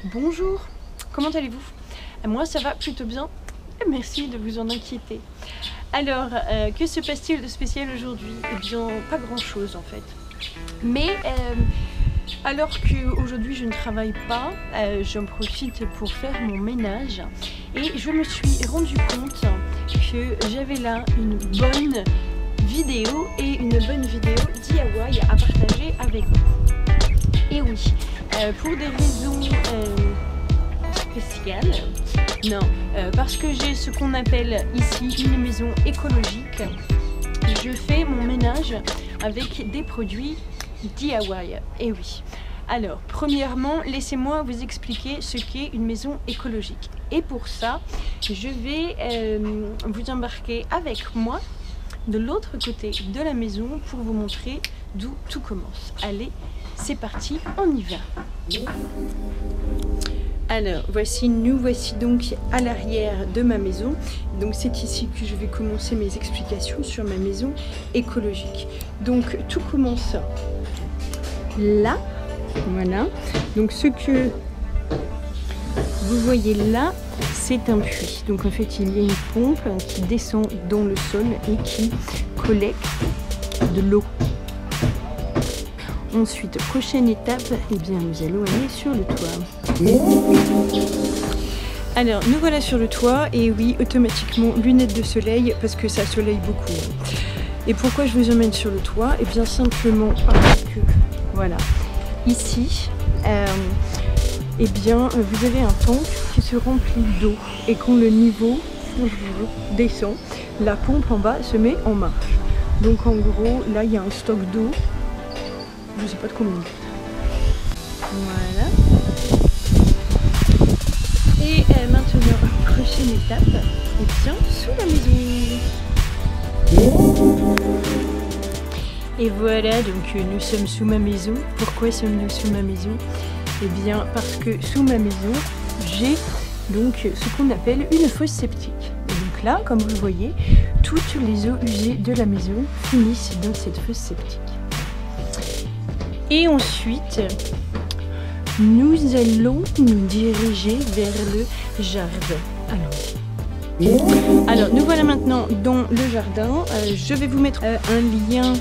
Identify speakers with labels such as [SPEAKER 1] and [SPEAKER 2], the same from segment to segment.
[SPEAKER 1] Bonjour, comment allez-vous? Moi ça va plutôt bien, merci de vous en inquiéter. Alors, que se passe-t-il de spécial aujourd'hui? Eh bien, pas grand-chose en fait. Mais alors qu'aujourd'hui je ne travaille pas, j'en profite pour faire mon ménage et je me suis rendu compte que j'avais là une bonne vidéo DIY à partager avec vous. Et oui, pour des raisons spéciales, non, parce que j'ai ce qu'on appelle ici une maison écologique, je fais mon ménage avec des produits DIY. Et oui. Alors, premièrement, laissez-moi vous expliquer ce qu'est une maison écologique. Et pour ça, je vais vous embarquer avec moi de l'autre côté de la maison pour vous montrer d'où tout commence. Allez, c'est parti, on y va. Alors, nous voici donc à l'arrière de ma maison. Donc c'est ici que je vais commencer mes explications sur ma maison écologique. Donc tout commence là, voilà. Donc ce que vous voyez là, c'est un puits. Donc en fait il y a une pompe qui descend dans le sol et qui collecte de l'eau. Ensuite, prochaine étape, eh bien nous allons aller sur le toit. Alors nous voilà sur le toit et oui, automatiquement lunettes de soleil parce que ça soleille beaucoup. Et pourquoi je vous emmène sur le toit? Eh bien simplement parce que voilà, ici, eh bien vous avez un tank qui se remplit d'eau et quand le niveau descend, la pompe en bas se met en marche. Donc en gros, là il y a un stock d'eau. Je sais pas de combien. Voilà. Et maintenant, prochaine étape, et bien sous la maison. Et voilà, donc nous sommes sous ma maison. Pourquoi sommes-nous sous ma maison? Eh bien parce que sous ma maison, j'ai donc ce qu'on appelle une fosse septique. Et donc là, comme vous le voyez, toutes les eaux usées de la maison finissent dans cette fosse septique. Et ensuite, nous allons nous diriger vers le jardin. Alors nous voilà maintenant dans le jardin. Je vais vous mettre un lien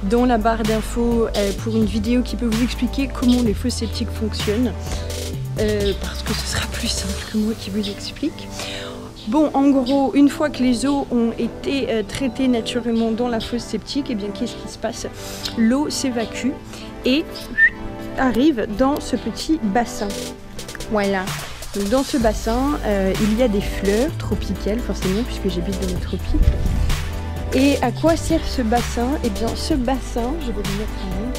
[SPEAKER 1] dans la barre d'infos pour une vidéo qui peut vous expliquer comment les fosses septiques fonctionnent. Parce que ce sera plus simple que moi qui vous explique. Bon, en gros, une fois que les eaux ont été traitées naturellement dans la fosse septique, eh bien qu'est-ce qui se passe? L'eau s'évacue et arrive dans ce petit bassin. Voilà. Donc dans ce bassin, il y a des fleurs tropicales, forcément, puisque j'habite dans les tropiques. Et à quoi sert ce bassin? Eh bien, ce bassin, je vais le mettre en main.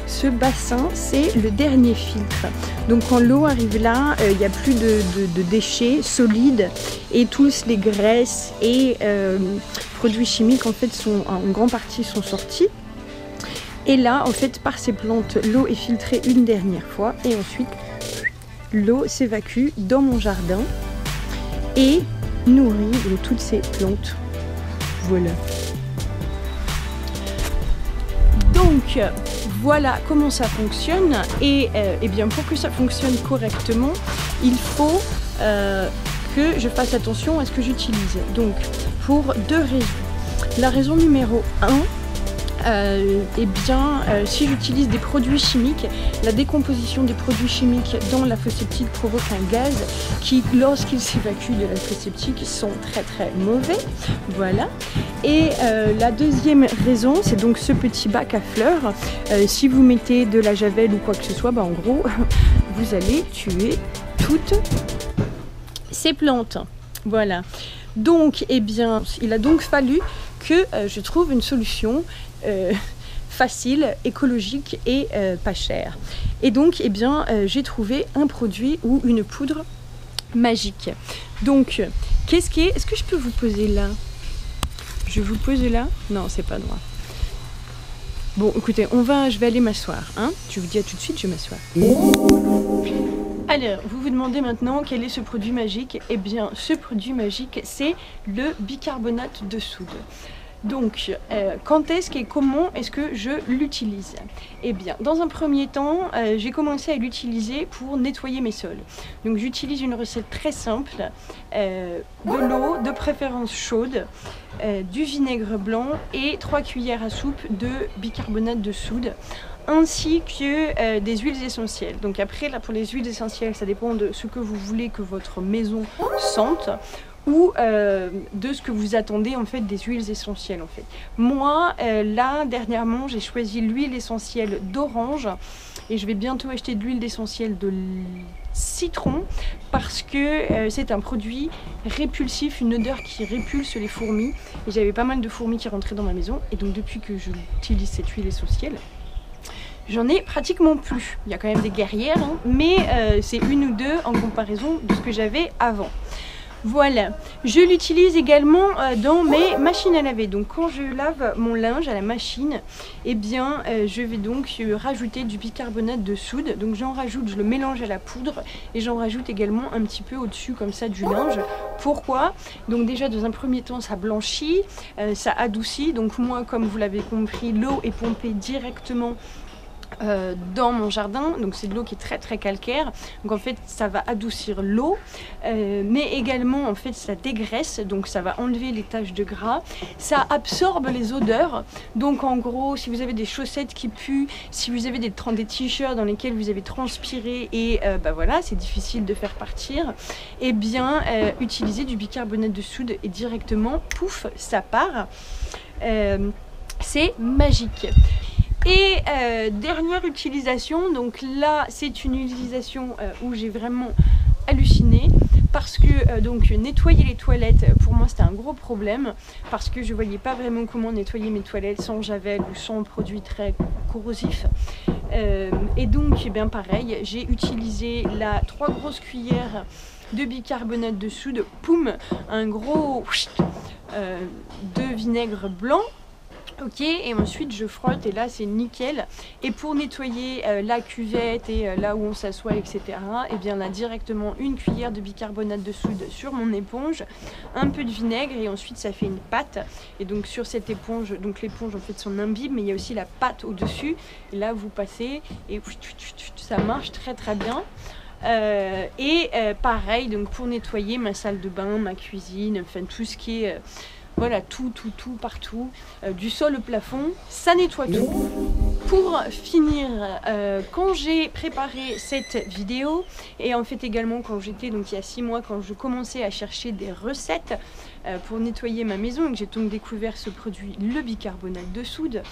[SPEAKER 1] Ce bassin, c'est le dernier filtre. Donc quand l'eau arrive là, il n'y a plus de déchets solides et tous les graisses et produits chimiques en fait en grande partie sont sortis. Et là, en fait, par ces plantes, l'eau est filtrée une dernière fois et ensuite l'eau s'évacue dans mon jardin et nourrit toutes ces plantes. Voilà. Donc voilà comment ça fonctionne et eh bien pour que ça fonctionne correctement, il faut que je fasse attention à ce que j'utilise. Donc pour deux raisons. La raison numéro 1, eh bien, si j'utilise des produits chimiques, la décomposition des produits chimiques dans la fosse septique provoque un gaz qui, lorsqu'il s'évacue de la fosse septique, sont très très mauvais. Voilà. Et la deuxième raison, c'est donc ce petit bac à fleurs. Si vous mettez de la javel ou quoi que ce soit, bah, en gros, vous allez tuer toutes ces plantes. Voilà. Donc, eh bien, il a donc fallu que je trouve une solution facile, écologique et pas chère. Et donc, eh bien, j'ai trouvé un produit ou une poudre magique. Donc, qu'est-ce qui est... Est-ce que je peux vous poser là? Je vous pose là? Non, c'est pas droit. Bon, écoutez, je vais aller m'asseoir. Hein, je vous dis à tout de suite, je vais m'asseoir. Alors, vous vous demandez maintenant quel est ce produit magique? Eh bien, ce produit magique, c'est le bicarbonate de soude. Donc, quand est-ce et comment est-ce que je l'utilise? Eh bien, dans un premier temps, j'ai commencé à l'utiliser pour nettoyer mes sols. Donc, j'utilise une recette très simple, de l'eau, de préférence chaude, du vinaigre blanc et 3 cuillères à soupe de bicarbonate de soude, ainsi que des huiles essentielles. Donc après, là, pour les huiles essentielles, ça dépend de ce que vous voulez que votre maison sente, ou de ce que vous attendez en fait des huiles essentielles en fait. Moi là dernièrement j'ai choisi l'huile essentielle d'orange et je vais bientôt acheter de l'huile essentielle de citron parce que c'est un produit répulsif, une odeur qui répulse les fourmis, et j'avais pas mal de fourmis qui rentraient dans ma maison, et donc depuis que j'utilise cette huile essentielle, j'en ai pratiquement plus. Il y a quand même des guerrières, hein, mais c'est une ou deux en comparaison de ce que j'avais avant. Voilà, je l'utilise également dans mes machines à laver. Donc quand je lave mon linge à la machine, eh bien je vais donc rajouter du bicarbonate de soude. Donc j'en rajoute, je le mélange à la poudre et j'en rajoute également un petit peu au-dessus comme ça du linge. Pourquoi? Donc déjà dans un premier temps ça blanchit, ça adoucit. Donc moi, comme vous l'avez compris, l'eau est pompée directement dans mon jardin, donc c'est de l'eau qui est très très calcaire, donc en fait ça va adoucir l'eau, mais également en fait ça dégraisse, donc ça va enlever les taches de gras, ça absorbe les odeurs. Donc en gros, si vous avez des chaussettes qui puent, si vous avez des t-shirts dans lesquels vous avez transpiré et bah voilà, c'est difficile de faire partir, et bien utilisez du bicarbonate de soude et directement pouf, ça part. C'est magique. Et dernière utilisation, donc là c'est une utilisation où j'ai vraiment halluciné, parce que donc nettoyer les toilettes pour moi c'était un gros problème, parce que je voyais pas vraiment comment nettoyer mes toilettes sans javel ou sans produit très corrosif. Et donc eh bien pareil, j'ai utilisé 3 grosses cuillères de bicarbonate de soude, poum, un gros de vinaigre blanc. Ok, et ensuite je frotte et là c'est nickel. Et pour nettoyer la cuvette et là où on s'assoit, etc., et bien là directement une cuillère de bicarbonate de soude sur mon éponge, un peu de vinaigre, et ensuite ça fait une pâte. Et donc sur cette éponge, donc l'éponge en fait son imbibe, mais il y a aussi la pâte au dessus, et là vous passez et ça marche très très bien. Pareil donc pour nettoyer ma salle de bain, ma cuisine, enfin tout ce qui est voilà, tout partout, du sol au plafond, ça nettoie tout. Pour finir, quand j'ai préparé cette vidéo, et en fait également quand j'étais, donc il y a 6 mois, quand je commençais à chercher des recettes pour nettoyer ma maison, et que j'ai donc découvert ce produit, le bicarbonate de soude,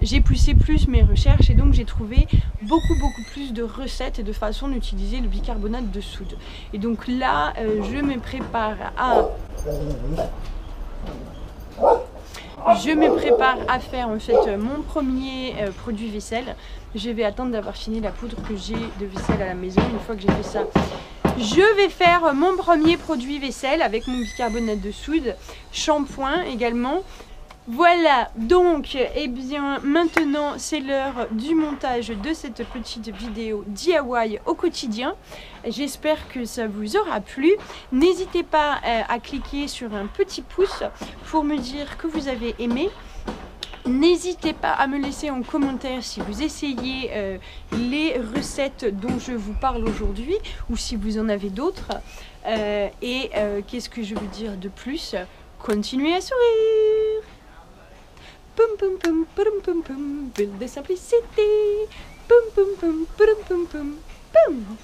[SPEAKER 1] j'ai poussé plus mes recherches, et donc j'ai trouvé beaucoup plus de recettes et de façons d'utiliser le bicarbonate de soude. Et donc là je me prépare à faire en fait mon premier produit vaisselle. Je vais attendre d'avoir fini la poudre que j'ai de vaisselle à la maison. Une fois que j'ai fait ça, je vais faire mon premier produit vaisselle avec mon bicarbonate de soude, shampoing également. Voilà, donc eh bien maintenant c'est l'heure du montage de cette petite vidéo DIY au quotidien. J'espère que ça vous aura plu. N'hésitez pas à cliquer sur un petit pouce pour me dire que vous avez aimé. N'hésitez pas à me laisser en commentaire si vous essayez les recettes dont je vous parle aujourd'hui, ou si vous en avez d'autres. Qu'est-ce que je veux dire de plus? Continuez à sourire. Pum pum pum pum pum pum, build the simplicity. Pum pum pum pum pum pum pum.